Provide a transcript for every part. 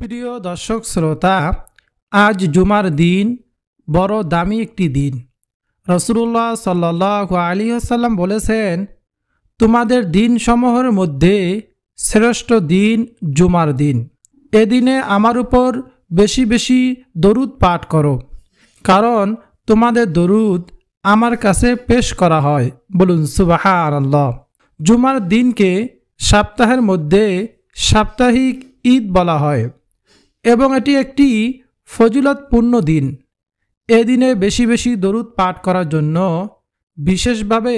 প্রিয় দর্শক শ্রোতা, আজ জুমার দিন বড় দামি একটি দিন। রাসূলুল্লাহ সাল্লাল্লাহু আলাইহি ওয়াসাল্লাম বলেছেন, তোমাদের দিনসমূহের মধ্যে শ্রেষ্ঠ দিন জুমার দিন। এদিনে আমার উপর বেশি বেশি দরুদ পাঠ করো, কারণ তোমাদের দরুদ আমার কাছে পেশ করা হয়। বলুন সুবহানাল্লাহ। জুমার দিনকে সপ্তাহের মধ্যে সাপ্তাহিক ঈদ বলা হয় এবং এটি একটি ফজিলতপূর্ণ দিন। এদিনে বেশি বেশি দরুদ পাঠ করার জন্য বিশেষভাবে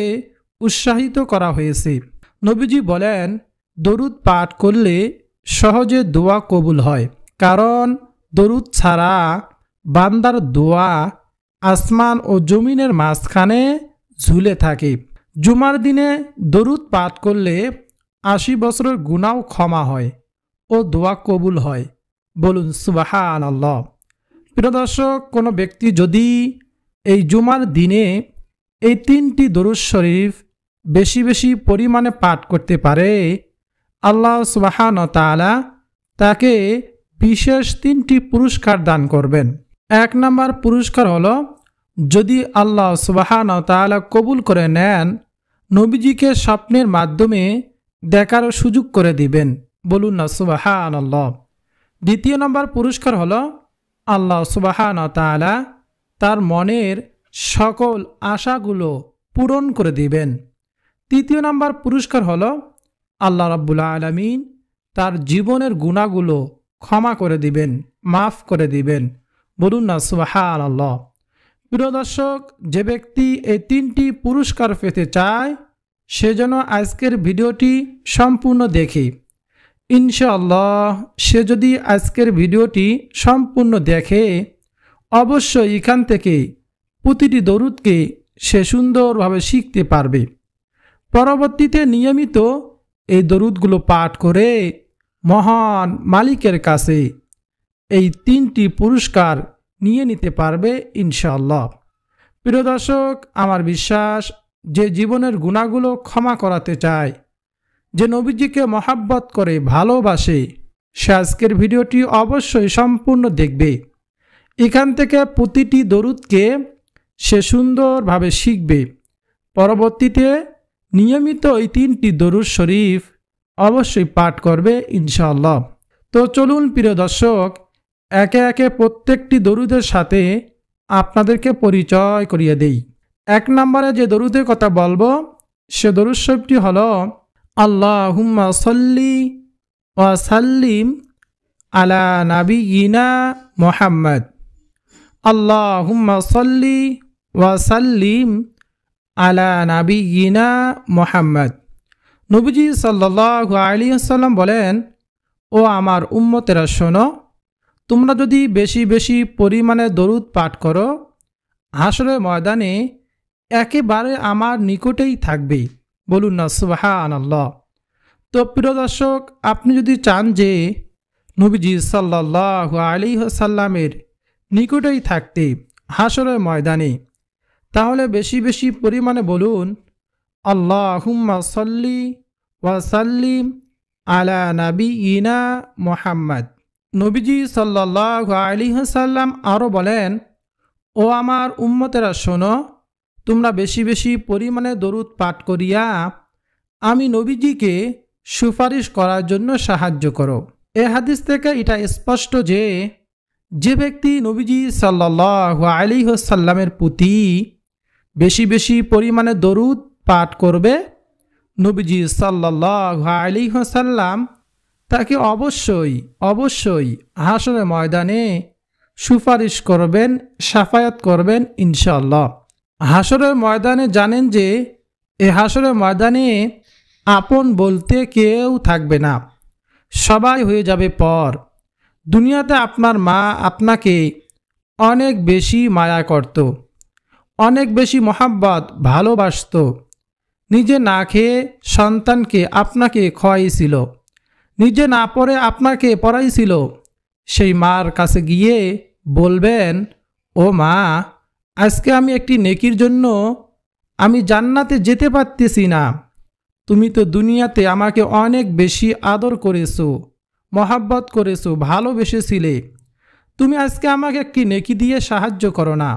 উৎসাহিত করা হয়েছে। নবীজি বলেন, দরুদ পাঠ করলে সহজে দোয়া কবুল হয়, কারণ দরুদ ছাড়া বান্দার দোয়া আসমান ও জমিনের মাঝখানে ঝুলে থাকে। জুমার দিনে দরুদ পাঠ করলে ৮০ বছরের গুনাহ ক্ষমা হয় ও দোয়া কবুল হয়। বলুন সুবহানাল্লাহ। প্রিয় দর্শক, কোনো ব্যক্তি যদি এই জুমার দিনে এই ৩টি দরুদ শরীফ বেশি বেশি পরিমাণে পাঠ করতে পারে, আল্লাহ সুবহানাহু ওয়া তাআলা তাকে বিশেষ ৩টি পুরস্কার দান করবেন। ১ নম্বর পুরস্কার হলো, যদি আল্লাহ সুবহানাহু ওয়া তাআলা কবুল করে নেন, নবীজিকে স্বপ্নের মাধ্যমে দেখার সুযোগ করে দিবেন। বলুন না সুবহানাল্লাহ। ২য় নম্বর পুরস্কার হলো, আল্লাহ সুবহানাহু ওয়া তাআলা তার মনের সকল আশাগুলো পূরণ করে দিবেন। ৩য় নম্বর পুরস্কার হলো, আল্লাহ রাব্বুল আলামিন তার জীবনের গুনাহগুলো ক্ষমা করে দিবেন, মাফ করে দিবেন। বলুন না সুবহানাল্লাহ। প্রিয় দর্শক, যে ব্যক্তি এই ৩টি পুরস্কার পেতে চায়, সে যেন আজকের ভিডিওটি সম্পূর্ণ দেখে। ইনশাআল্লাহ সে যদি আজকের ভিডিওটি সম্পূর্ণ দেখে, অবশ্যই এখান থেকে প্রতিটি দরুদকে সে সুন্দরভাবে শিখতে পারবে। পরবর্তীতে নিয়মিত এই দরুদগুলো পাঠ করে মহান মালিকের কাছে এই ৩টি পুরস্কার নিয়ে নিতে পারবে ইনশাআল্লাহ। প্রিয় দর্শক, আমার বিশ্বাস, যে জীবনের গুনাহগুলো ক্ষমা করাতে চায়, যে নবীজিকে মহাব্বত করে ভালোবাসে, সে আজকের ভিডিওটি অবশ্যই সম্পূর্ণ দেখবে। এখান থেকে প্রতিটি দরুদকে সে সুন্দরভাবে শিখবে। পরবর্তীতে নিয়মিত এই ৩টি দরুদ শরীফ অবশ্যই পাঠ করবে ইনশাআল্লাহ। তো চলুন প্রিয় দর্শক, একে একে প্রত্যেকটি দরুদের সাথে আপনাদেরকে পরিচয় করিয়ে দেই। ১ নম্বরে যে দরুদের কথা বলবো, সে দরুদ শরীফটি হলো, আল্লাহুম্মা সাল্লি ওয়া সাল্লিম আলা নাবিয়িনা মুহাম্মদ। আল্লাহুম্মা সাল্লি ওয়া সাল্লিম আলা নাবিয়িনা মুহাম্মদ। নবীজি সাল্লাল্লাহু আলাইহি ওয়াসাল্লাম বলেন, ও আমার উম্মতেরা শোনো, তোমরা যদি বেশি বেশি পরিমাণে দরুদ পাঠ করো, হাসরের ময়দানে একেবারে আমার নিকটেই থাকবে। বলুন না সুবহানাল্লাহ। তো প্রিয় দর্শক, আপনি যদি চান যে নবীজি সাল্লাল্লাহু আলাইহি ওয়াসাল্লামের নিকটেই থাকতে হাসরের ময়দানে, তাহলে বেশি বেশি পরিমাণে বলুন, আল্লাহুম্মা সাল্লি ওয়া সাল্লিম আলা নাবিয়িনা মুহাম্মদ। নবীজি সাল্লাল্লাহু আলাইহি ওয়াসাল্লাম আরও বলেন, ও আমার উম্মতেরা শোনো, তোমরা বেশি বেশি পরিমাণে দরুদ পাঠ করিয়া আমি নবীজিকে সুপারিশ করার জন্য সাহায্য করো। এ হাদিস থেকে এটা স্পষ্ট যে, যে ব্যক্তি নবীজি সাল্লাল্লাহু আলাইহি ওয়াসাল্লামের প্রতি বেশি বেশি পরিমাণে দরুদ পাঠ করবে, নবীজি সাল্লাল্লাহু আলাইহি ওয়াসাল্লাম তাকে অবশ্যই অবশ্যই হাসরের ময়দানে সুপারিশ করবেন, শাফায়াত করবেন ইনশাআল্লাহ। হাসরের ময়দানে জানেন যে, এই হাসরের ময়দানে আপন বলতে কেউ থাকবে না, সবাই হয়ে যাবে পর। দুনিয়াতে আপনার মা আপনাকে অনেক বেশি মায়া করত, অনেক বেশি মহাব্বত ভালোবাসত, নিজে না খেয়ে সন্তানকে আপনাকে খাওয়াইছিল, নিজে না পড়ে আপনাকে পড়াইছিল। সেই মার কাছে গিয়ে বলবেন, ও মা, আজকে আমি একটি নেকির জন্য আমি জান্নাতে যেতে পারতেছি না। তুমি তো দুনিয়াতে আমাকে অনেক বেশি আদর করেছো, মহাব্বত করেছো, ভালোবেসেছিলে, তুমি আজকে আমাকে একটি নেকি দিয়ে সাহায্য করো না।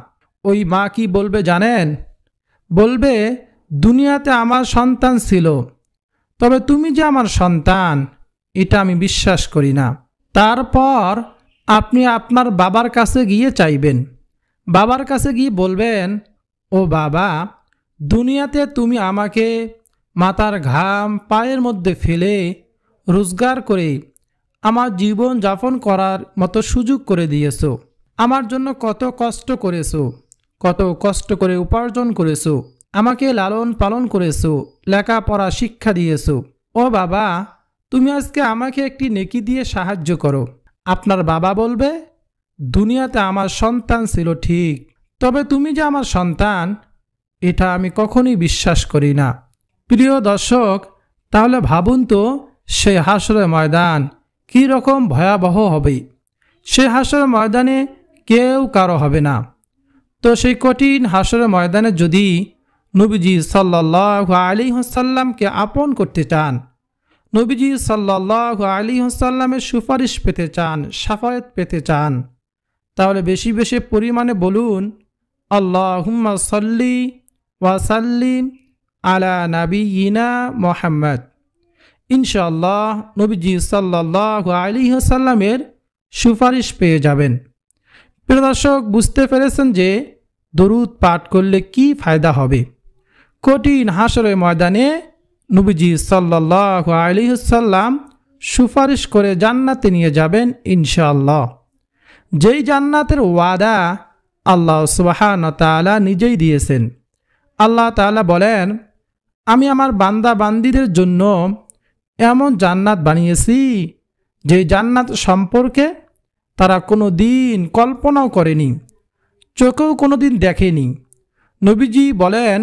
ওই মা কি বলবে জানেন? বলবে, দুনিয়াতে আমার সন্তান ছিল, তবে তুমি যে আমার সন্তান এটা আমি বিশ্বাস করি না। তারপর আপনি আপনার বাবার কাছে গিয়ে চাইবেন, বাবার কাছে গিয়ে বলবেন, ও বাবা, দুনিয়াতে তুমি আমাকে মাথার ঘাম পায়ের মধ্যে ফেলে রোজগার করে আমার জীবন যাপন করার মতো সুযোগ করে দিয়েছো। আমার জন্য কত কষ্ট করেছো, কত কষ্ট করে উপার্জন করেছো, আমাকে লালন পালন করেছো, লেখাপড়া শিক্ষা দিয়েছো। ও বাবা, তুমি আজকে আমাকে একটি নেকি দিয়ে সাহায্য করো। আপনার বাবা বলবে, দুনিয়াতে আমার সন্তান ছিল ঠিক, তবে তুমি যে আমার সন্তান এটা আমি কখনোই বিশ্বাস করি না। প্রিয় দর্শক, তাহলে ভাবুন তো সেই হাসরের ময়দান কী রকম ভয়াবহ হবে। সেই হাসরের ময়দানে কেউ কারো হবে না। তো সেই কঠিন হাসরের ময়দানে যদি নবীজি সাল্লাল্লাহু আলাইহি ওয়াসাল্লামকে আপন করতে চান, নবীজি সাল্লাল্লাহু আলাইহি ওয়াসাল্লামের সুপারিশ পেতে চান, শাফায়াত পেতে চান, তাহলে বেশি বেশি পরিমাণে বলুন, আল্লাহুম্মা সাল্লি ওয়া সাল্লিম আলা নাবিয়িনা মুহাম্মদ। ইনশাআল্লাহ নবীজি সাল্লাল্লাহু আলাইহি ওয়াসাল্লামের সুপারিশ পেয়ে যাবেন। প্রিয় দর্শক, বুঝতে পেরেছেন যে দরুদ পাঠ করলে কি ফায়দা হবে। কঠিন হাসরের ময়দানে নবীজি সাল্লাল্লাহু আলাইহি ওয়াসাল্লাম সুপারিশ করে জান্নাতে নিয়ে যাবেন ইনশাআল্লাহ। যেই জান্নাতের ওয়াদা আল্লাহ সুবহানাহু ওয়া তাআলা নিজেই দিয়েছেন। আল্লাহ তাআলা বলেন, আমি আমার বান্দা বান্দীদের জন্য এমন জান্নাত বানিয়েছি যেই জান্নাত সম্পর্কে তারা কোনো দিন কল্পনাও করেনি, চোখেও কোনো দিন দেখেনি। নবীজি বলেন,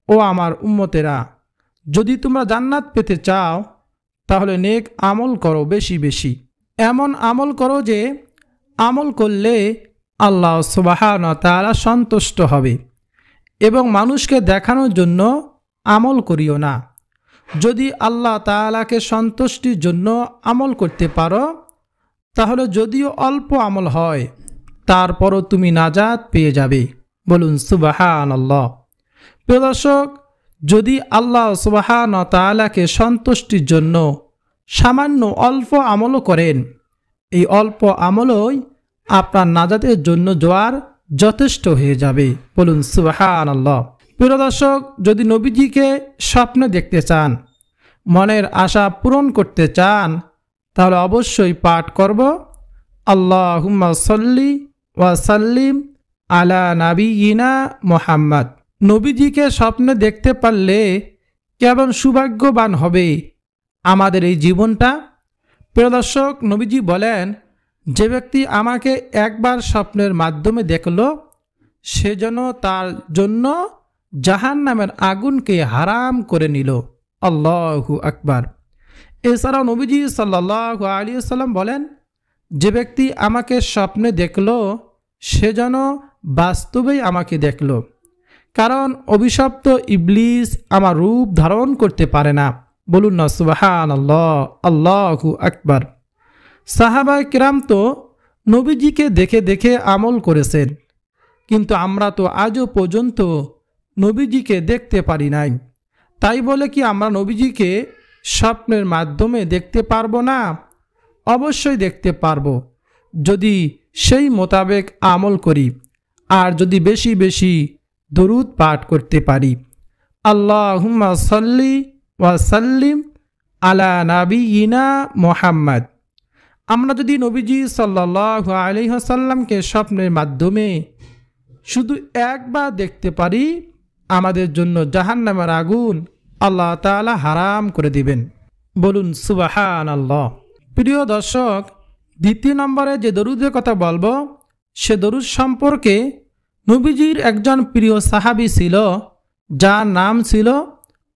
ও আমার উম্মতেরা, যদি তোমরা জান্নাত পেতে চাও তাহলে নেক আমল করো, বেশি বেশি এমন আমল করো যে আমল করলে আল্লাহ সুবহানাহু ওয়া তাআলা সন্তুষ্ট হবে, এবং মানুষকে দেখানোর জন্য আমল করিও না। যদি আল্লাহ তাআলাকে সন্তুষ্টির জন্য আমল করতে পারো তাহলে যদিও অল্প আমল হয় তারপরও তুমি নাজাত পেয়ে যাবে। বলুন সুবহানাল্লাহ। প্রিয় দর্শক, যদি আল্লাহ সুবহানাহু ওয়া তাআলাকে সন্তুষ্টির জন্য সামান্য অল্প আমলও করেন, এই অল্প আমলই আপনার নাজাতের জন্য জোয়ার যথেষ্ট হয়ে যাবে। বলুন সুবহানাল্লাহ। প্রিয় দর্শক, যদি নবীজিকে স্বপ্নে দেখতে চান, মনের আশা পূরণ করতে চান, তাহলে অবশ্যই পাঠ করব আল্লাহুম্মা সাল্লি ওয়া সাল্লিম আলা নাবিয়িনা মুহাম্মদ। নবীজিকে স্বপ্নে দেখতে পারলে কেমন সৌভাগ্যবান হবে আমাদের এই জীবনটা। প্রিয় দর্শক, নবীজি বলেন, যে ব্যক্তি আমাকে একবার স্বপ্নের মাধ্যমে দেখল সে যেন তার জন্য জাহান্নামের আগুনকে হারাম করে নিল। আল্লাহু আকবার। এছাড়াও নবীজি সাল্লাল্লাহু আলাইহি ওয়াসাল্লাম বলেন, যে ব্যক্তি আমাকে স্বপ্নে দেখল সে যেন বাস্তবেই আমাকে দেখল, কারণ অভিশপ্ত ইবলিস আমার রূপ ধারণ করতে পারে না। বলুন না সুবহানাল্লাহ, আল্লাহু আকবার। সাহাবায়ে কিরাম তো নবীজিকে দেখে দেখে আমল করেছেন, কিন্তু আমরা তো আজও পর্যন্ত নবীজিকে দেখতে পারি নাই। তাই বলে কি আমরা নবীজিকে স্বপ্নের মাধ্যমে দেখতে পারবো না? অবশ্যই দেখতে পারবো, যদি সেই মোতাবেক আমল করি আর যদি বেশি বেশি দরুদ পাঠ করতে পারি। আল্লাহুম্মা সাল্লি ওয়া সাল্লিম আলা নাবিয়িনা মুহাম্মদ। আমরা যদি নবীজি সাল্লাল্লাহু আলাইহি ওয়াসাল্লামকে স্বপ্নের মাধ্যমে শুধু একবার দেখতে পারি, আমাদের জন্য জাহান্নামের আগুন আল্লাহ তাআলা হারাম করে দিবেন। বলুন সুবহানাল্লাহ। প্রিয় দর্শক, দ্বিতীয় নম্বরে যে দরুদের কথা বলবো সে দরুদ সম্পর্কে নবীজির একজন প্রিয় সাহাবী ছিল, যার নাম ছিল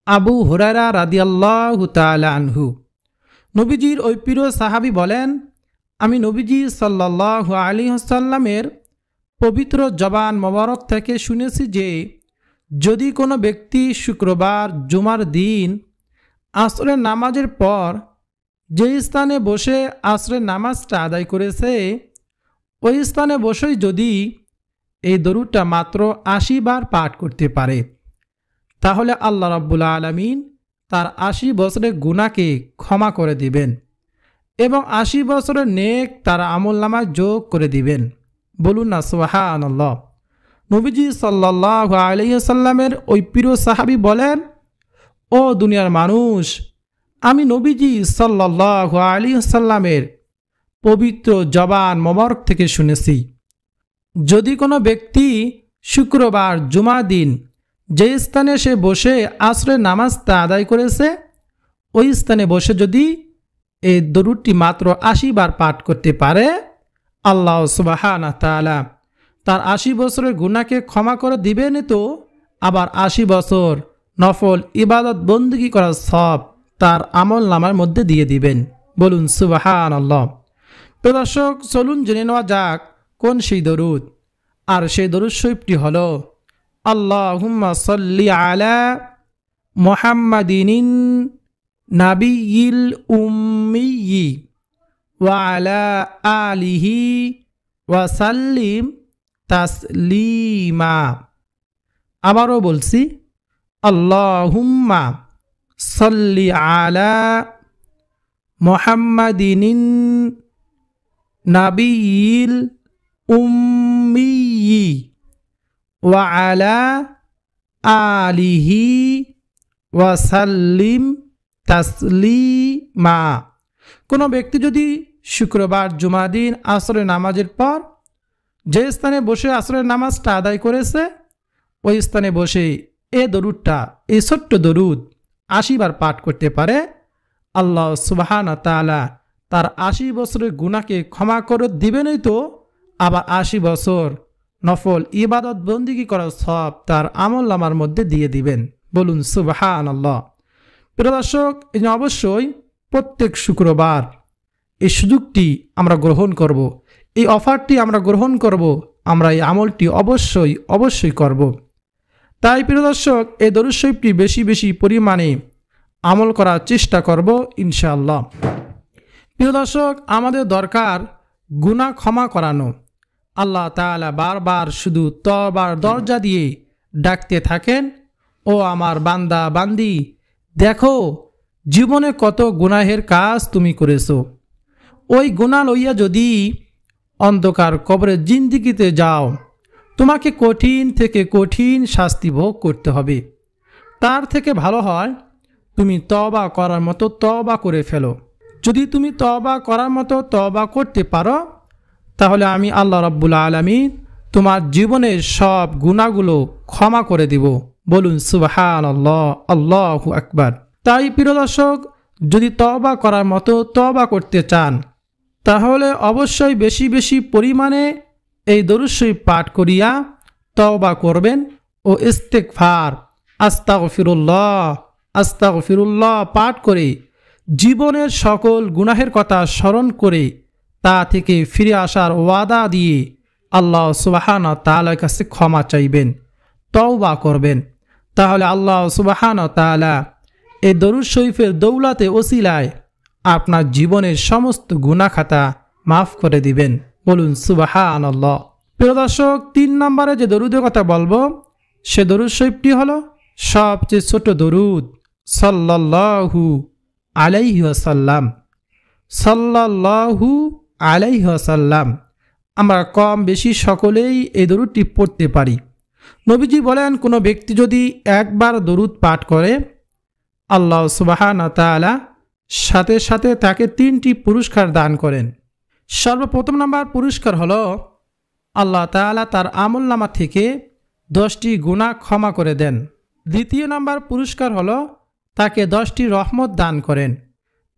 আবু হুরায়রা রাদিয়াল্লাহু তাআলা আনহু। নবীজির ওই প্রিয় সাহাবী বলেন, আমি নবীজি সাল্লাল্লাহু আলাইহি ওয়াসাল্লামের পবিত্র জবান মোবারক থেকে শুনেছি যে যদি কোনো ব্যক্তি শুক্রবার জুমার দিন আসরের নামাজের পর যে স্থানে বসে আসরের নামাজটা আদায় করেছে ওই স্থানে বসেই যদি এই দরুদটা মাত্র ৮০ বার পাঠ করতে পারে তাহলে আল্লাহ রাব্বুল আলামিন তার ৮০ বছরের গুনাহকে ক্ষমা করে দিবেন এবং ৮০ বছরের নেক তার আমলনামায় যোগ করে দিবেন। বলুন না সুবহানাল্লাহ। নবীজি সাল্লাল্লাহু আলাইহি ওয়াসাল্লামের ওই প্রিয় সাহাবী বলেন, ও দুনিয়ার মানুষ, আমি নবীজি সাল্লাল্লাহু আলাইহি ওয়াসাল্লামের পবিত্র জবান মোবারক থেকে শুনেছি, যদি কোনো ব্যক্তি শুক্রবার জুমার দিন যে স্থানে সে বসে আসরের নামাজটা আদায় করেছে ওই স্থানে বসে যদি এই দরুদটি মাত্র ৮০ বার পাঠ করতে পারে আল্লাহ সুবহানাহু ওয়া তাআলা তার ৮০ বছরের গুনাহকে ক্ষমা করে দিবেন, তো আবার ৮০ বছর নফল ইবাদত বন্দেগী করার সব তার আমল নামার মধ্যে দিয়ে দিবেন। বলুন সুবহানাল্লাহ। তো দর্শক, চলুন জেনে নেওয়া যাক কোন সেই দরুদ। আর সেই দরুদ শরীফটি হলো আল্লাহুম্মা সাল্লি আলা মুহাম্মাদিন নাবিয়িল উম্মিয়্যি ওয়া আলা আলিহি ওয়া সাল্লিম তাসলিমা। আবারও বলছি, আল্লাহুম্মা সাল্লি আলা মুহাম্মাদিন নাবিয়িল উম্মিয়্যি ওয়া আলা আলিহি ওয়া সাল্লিম তাসলিমা। কোনো ব্যক্তি যদি শুক্রবার জুমার দিন আসরের নামাজের পর যে স্থানে বসে আসরের নামাজটা আদায় করেছে ওই স্থানে বসে এ দরুদটা, এই ছোট্ট দরুদ ৮০ বার পাঠ করতে পারে, আল্লাহ সুবহানাহু ওয়া তাআলা তার ৮০ বছরের গুনাহকে ক্ষমা করে দিবেনই, তো আবার ৮০ বছর নফল ইবাদত বন্দেগী করার সব তার আমলনামার মধ্যে দিয়ে দিবেন। বলুন সুবহানাল্লাহ। প্রিয় দর্শক, এই অবশ্যই প্রত্যেক শুক্রবার এই সুযোগটি আমরা গ্রহণ করব, এই অফারটি আমরা গ্রহণ করব, আমরা এই আমলটি অবশ্যই করব। তাই প্রিয় দর্শক, এই দরুদ শরীফটি বেশি বেশি পরিমাণে আমল করার চেষ্টা করব ইনশাআল্লাহ। প্রিয় দর্শক, আমাদের দরকার গুনাহ ক্ষমা করানো। আল্লাহ তাআলা বারবার শুধু তওবার দরজা দিয়ে ডাকতে থাকেন, ও আমার বান্দা বান্দি, দেখো জীবনে কত গুনাহের কাজ তুমি করেছো, ওই গুনাহ লইয়া যদি অন্ধকার কবরের জিন্দেগিতে যাও তোমাকে কঠিন থেকে কঠিন শাস্তি ভোগ করতে হবে। তার থেকে ভালো হয় তুমি তওবা করার মতো তওবা করে ফেলো। যদি তুমি তওবা করার মতো তওবা করতে পারো তাহলে আমি আল্লাহ রাব্বুল আলামিন তোমার জীবনের সব গুনাহগুলো ক্ষমা করে দিব। বলুন সুবহানাল্লাহ, আল্লাহু আকবার। তাই প্রিয় দর্শক, যদি তওবা করার মতো তওবা করতে চান তাহলে অবশ্যই বেশি বেশি পরিমাণে এই দরুদ শরীফ পাঠ করিয়া তওবা করবেন ও ইস্তিগফার আস্তাগফিরুল্লাহ পাঠ করে জীবনের সকল গুনাহের কথা স্মরণ করে তা থেকে ফিরে আসার ওয়াদা দিয়ে আল্লাহ সুবহানাহু ওয়া তাআলার কাছে ক্ষমা চাইবেন, তওবা করবেন। তাহলে আল্লাহ সুবহানাহু ওয়া তাআলা এই দরুদ শরীফের দৌলতে ওসিলায় আপনার জীবনের সমস্ত গুনাহ খাতা মাফ করে দিবেন। বলুন সুবহানাল্লাহ। প্রিয় দর্শক, ৩ নম্বরে যে দরুদের কথা বলবো সে দরুদ শরীফটি হলো সবচেয়ে ছোট দরুদ, সাল্লাল্লাহু আলাইহি ওয়াসাল্লাম। সাল্লাল্লাহু আলাইহি ওয়াসাল্লাম। আমরা কম বেশি সকলেই এই দরুদটি পড়তে পারি। নবীজি বলেন, কোনো ব্যক্তি যদি একবার দরুদ পাঠ করে আল্লাহ সুবহানাহু ওয়া তাআলা সাথে সাথে তাকে 3টি পুরস্কার দান করেন। সর্বপ্রথম নাম্বার পুরস্কার হলো আল্লাহ তাআলা তার আমলনামা থেকে 10টি গুনাহ ক্ষমা করে দেন। দ্বিতীয় নাম্বার পুরস্কার হলো তাকে 10টি রহমত দান করেন।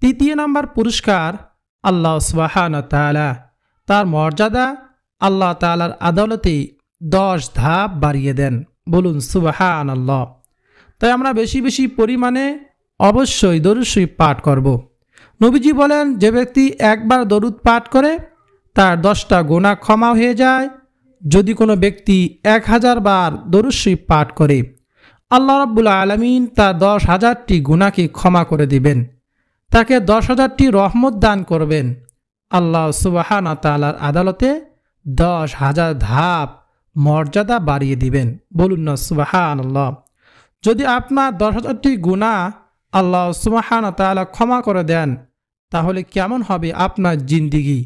তৃতীয় নাম্বার পুরস্কার আল্লাহ সুবহানাহু ওয়া তাআলা তার মর্যাদা আল্লাহ তাআলার আদালতে 10 ধাপ বাড়িয়ে দেন। বলুন সুবহানাল্লাহ। তাই আমরা বেশি বেশি পরিমাণে অবশ্যই দরুদ শরীফ পাঠ করব। নবীজি বলেন, যে ব্যক্তি একবার দরুদ পাঠ করে তার 10টা গুনাহ ক্ষমা হয়ে যায়। যদি কোনো ব্যক্তি 1000 বার দরুদ শরীফ পাঠ করে আল্লাহ রাব্বুল আলামিন তার 10,000টি গুনাহকে ক্ষমা করে দিবেন। তাকে 10,000টি রহমত দান করবেন। আল্লাহ সুবহানাহু ওয়া তাআলার আদালতে 10,000 ধাপ মর্যাদা বাড়িয়ে দিবেন। বলুন না সুবহানাল্লাহ। যদি আপনার 10,000টি গুনাহ আল্লাহ সুবহানাহু ওয়া তাআলা ক্ষমা করে দেন, তাহলে কেমন হবে আপনার জিন্দিগি?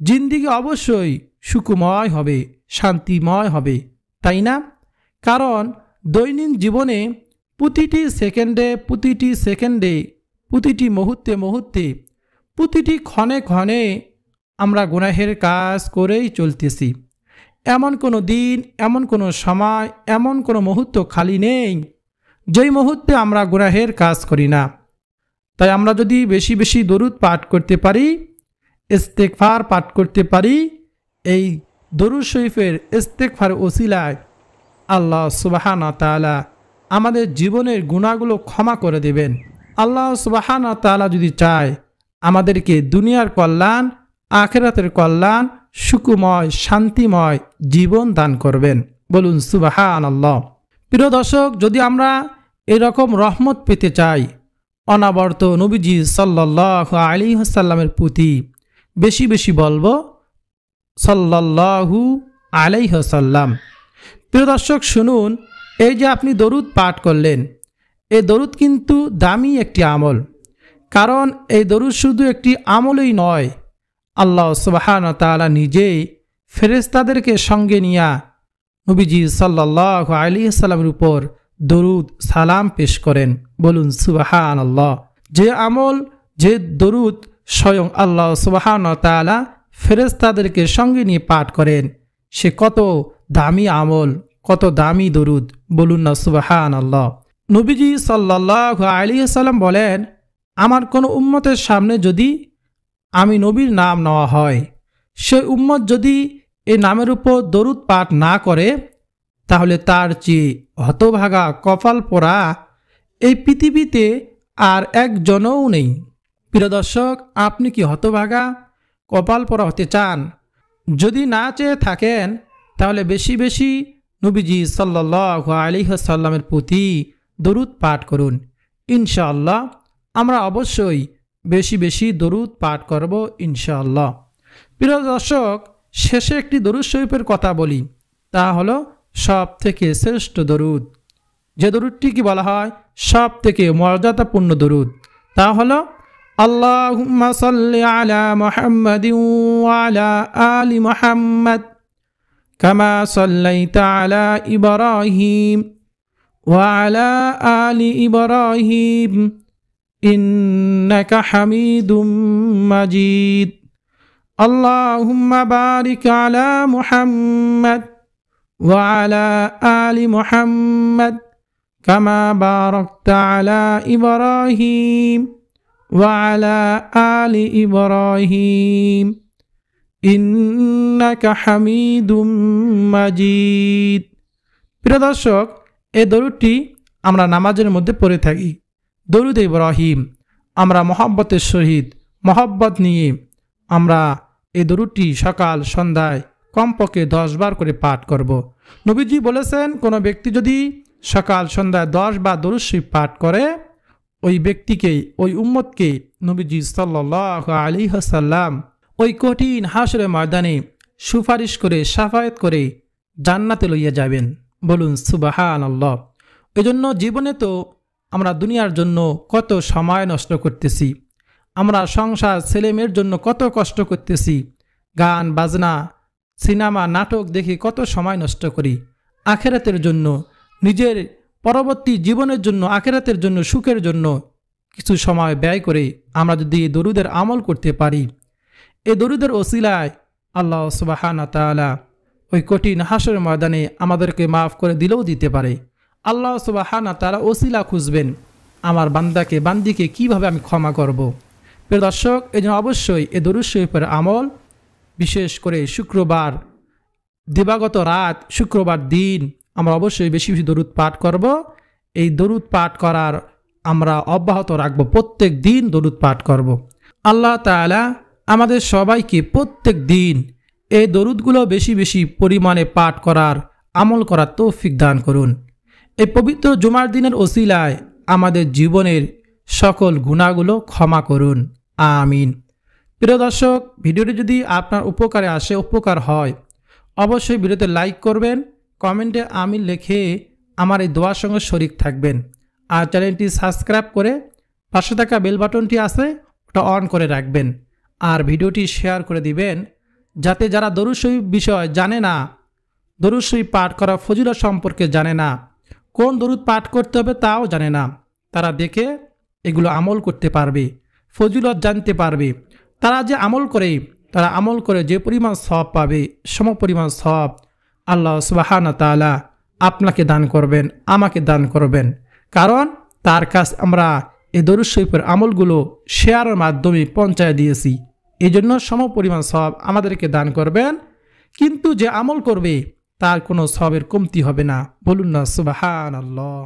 জিন্দিগি অবশ্যই সুখময় হবে, শান্তিময় হবে, তাই না? কারণ দৈনিক জীবনে প্রতিটি সেকেন্ডে প্রতিটি মুহূর্তে প্রতিটি ক্ষণে ক্ষণে আমরা গুনাহের কাজ করেই চলতেছি। এমন কোনো দিন, এমন কোনো সময়, এমন কোনো মুহূর্ত খালি নেই যেই মুহূর্তে আমরা গুনাহের কাজ করি না। তাই আমরা যদি বেশি বেশি দরুদ পাঠ করতে পারি, ইস্তেগফার পাঠ করতে পারি, এই দরুদ শরীফের ইস্তেগফার ওসিলায় আল্লাহ সুবহানাহু ওয়া তাআলা আমাদের জীবনের গুনাহগুলো ক্ষমা করে দেবেন। আল্লাহ সুবহানাহু ওয়া তাআলা যদি চায়, আমাদেরকে দুনিয়ার কল্যাণ, আখিরাতের কল্যাণ, সুখময় শান্তিময় জীবন দান করবেন। বলুন সুবহানাল্লাহ। প্রিয় দর্শক, যদি আমরা এরকম রহমত পেতে চাই, অনাবর্ত নবীজি সাল্লাল্লাহু আলাইহি ওয়াসাল্লামের প্রতি বেশি বেশি বলবো সাল্লাল্লাহু আলাইহি ওয়াসাল্লাম। প্রিয় দর্শক শুনুন, এই যে আপনি দরুদ পাঠ করলেন, এই দরুদ কিন্তু দামি একটি আমল। কারণ এই দরুদ শুধু একটি আমলই নয়, আল্লাহ সুবহানাহু ওয়া তাআলা নিজেই ফেরেশতাদেরকে সঙ্গে নিয়ে নবীজি সাল্লাল্লাহু আলাইহি ওয়াসাল্লামের উপর দরুদ সালাম পেশ করেন। বলুন সুবহানাল্লাহ। যে আমল, যে দরুদ স্বয়ং আল্লাহ সুবহানাহু ওয়া তাআলা ফেরেশতাদেরকে সঙ্গে নিয়ে পাঠ করেন, সে কত দামি আমল, কত দামি দরুদ। বলুন না সুবহানাল্লাহ। নবীজি সাল্লাল্লাহু আলাইহি ওয়াসাল্লাম বলেন, আমার কোনো উম্মতের সামনে যদি আমি নবীর নাম নেওয়া হয়, সে উম্মত যদি এই নামের উপর দরুদ পাঠ না করে, তাহলে তার চেয়ে হতভাগা কপাল পোড়া এই পৃথিবীতে আর একজনও নেই। প্রিয় দর্শক, আপনি কি হতভাগা কপাল পোড়া হতে চান? যদি না চেয়ে থাকেন, তাহলে বেশি বেশি নবীজি সাল্লাল্লাহু আলাইহি ওয়াসাল্লামের প্রতি দরুদ পাঠ করুন। ইনশাআল্লাহ আমরা অবশ্যই বেশি বেশি দরুদ পাঠ করব ইনশাআল্লাহ। প্রিয় দর্শক, শেষে একটি দরুদ শরীফের কথা বলি, তা হলো সব থেকে শ্রেষ্ঠ দরুদ। যে দরুদটি কি বলা হয় সব থেকে মর্যাদাপূর্ণ দরুদ, তা হলো আল্লাহুম্মা সাল্লি আলা মুহাম্মাদিন ওয়া আলা আলি মুহাম্মাদ কামা সাল্লাইতা আলা ইব্রাহিম ওয়া আলা আলি ইব্রাহিম ইন্নাকা হামিদুম মাজিদ। আল্লাহুম্মা বারিক আলা মুহাম্মাদ ওয়া আলা আলি মুহাম্মাদ কামা বারাকতা আলা ইব্রাহিম ওয়া আলা আলি ইব্রাহিম ইন্নাকা হামিদুম মাজিদ। প্রিয় দর্শক, এই দরুদটি আমরা নামাজের মধ্যে পড়ে থাকি। দরুদ ইব্রাহিম আমরা মহব্বতের সহিত মহব্বত নিয়ে আমরা এই দরুদটি সকাল সন্ধ্যায় কমপক্ষে 10 বার করে পাঠ করব। নবীজি বলেছেন, কোনো ব্যক্তি যদি সকাল সন্ধ্যায় 10 বার দরুদ শরীফ পাঠ করে, ওই ব্যক্তিকে, ওই উম্মতকে নবীজি সাল্লাল্লাহু আলাইহি ওয়াসাল্লাম ওই কঠিন হাসরের ময়দানে সুপারিশ করে, শাফায়াত করে জান্নাতে লইয়া যাবেন। বলুন সুবহানাল্লাহ। এজন্য জীবনে তো আমরা দুনিয়ার জন্য কত সময় নষ্ট করতেছি, আমরা সংসার ছেলেমেয়ের জন্য কত কষ্ট করতেছি, গান বাজনা সিনেমা নাটক দেখে কত সময় নষ্ট করি। আখিরাতের জন্য, নিজের পরবর্তী জীবনের জন্য, আখিরাতের জন্য, সুখের জন্য কিছু সময় ব্যয় করে আমরা যদি এই দরুদের আমল করতে পারি, এই দরুদের ওসিলায় আল্লাহ সুবহানাহু ওয়া তাআলা ওই কঠিন হাসরের ময়দানে আমাদেরকে মাফ করে দিলেও দিতে পারে। আল্লাহ সুবহানাহু ওয়া তাআলা ওসিলা খুঁজবেন, আমার বান্দিকে কিভাবে আমি ক্ষমা করব। প্রিয় দর্শক, এই জন্য অবশ্যই এই দরুদ শরীফের আমল, বিশেষ করে শুক্রবার দিবাগত রাত, শুক্রবার দিন আমরা অবশ্যই বেশি বেশি দরুদ পাঠ করব। এই দরুদ পাঠ করার আমরা অব্যাহত রাখব, প্রত্যেক দিন দরুদ পাঠ করব। আল্লাহ তাআলা আমাদের সবাইকে প্রত্যেক দিন এই দরুদগুলো বেশি বেশি পরিমাণে পাঠ করার, আমল করার তৌফিক দান করুন। এই পবিত্র জুমার দিনের ওসিলায় আমাদের জীবনের সকল গুনাহগুলো ক্ষমা করুন। আমিন। প্রিয় দর্শক, ভিডিওটি যদি আপনার উপকারে আসে, উপকার হয়, অবশ্যই ভিডিওতে লাইক করবেন, কমেন্টে আমিন লিখে আমার এই দোয়ার সঙ্গে শরিক থাকবেন। আর চ্যানেলটি সাবস্ক্রাইব করে পাশে থাকা বেল বাটনটি আছে ওটা অন করে রাখবেন। আর ভিডিওটি শেয়ার করে দিবেন, যাতে যারা দরুদ শরীফ বিষয় জানে না, দরুদ শরীফ পাঠ করা ফজিলত সম্পর্কে জানে না, কোন দরুদ পাঠ করতে হবে তাও জানে না, তারা দেখে এগুলো আমল করতে পারবে, ফজিলত জানতে পারবে। তারা যে আমল করে যে পরিমাণ সওয়াব পাবে, সম পরিমাণ সওয়াব আল্লাহ সুবহানাহু ওয়া তাআলা আপনাকে দান করবেন, আমাকে দান করবেন। কারণ তার কাছ আমরা এই দরুদ শরীফের আমলগুলো শেয়ারের মাধ্যমে পৌঁছায় দিয়েছি। এই জন্য সম পরিমাণ সওয়াব আমাদেরকে দান করবেন। কিন্তু যে আমল করবে তার কোনো সওয়াবের কমতি হবে না। বলুন না সুবহানাল্লাহ।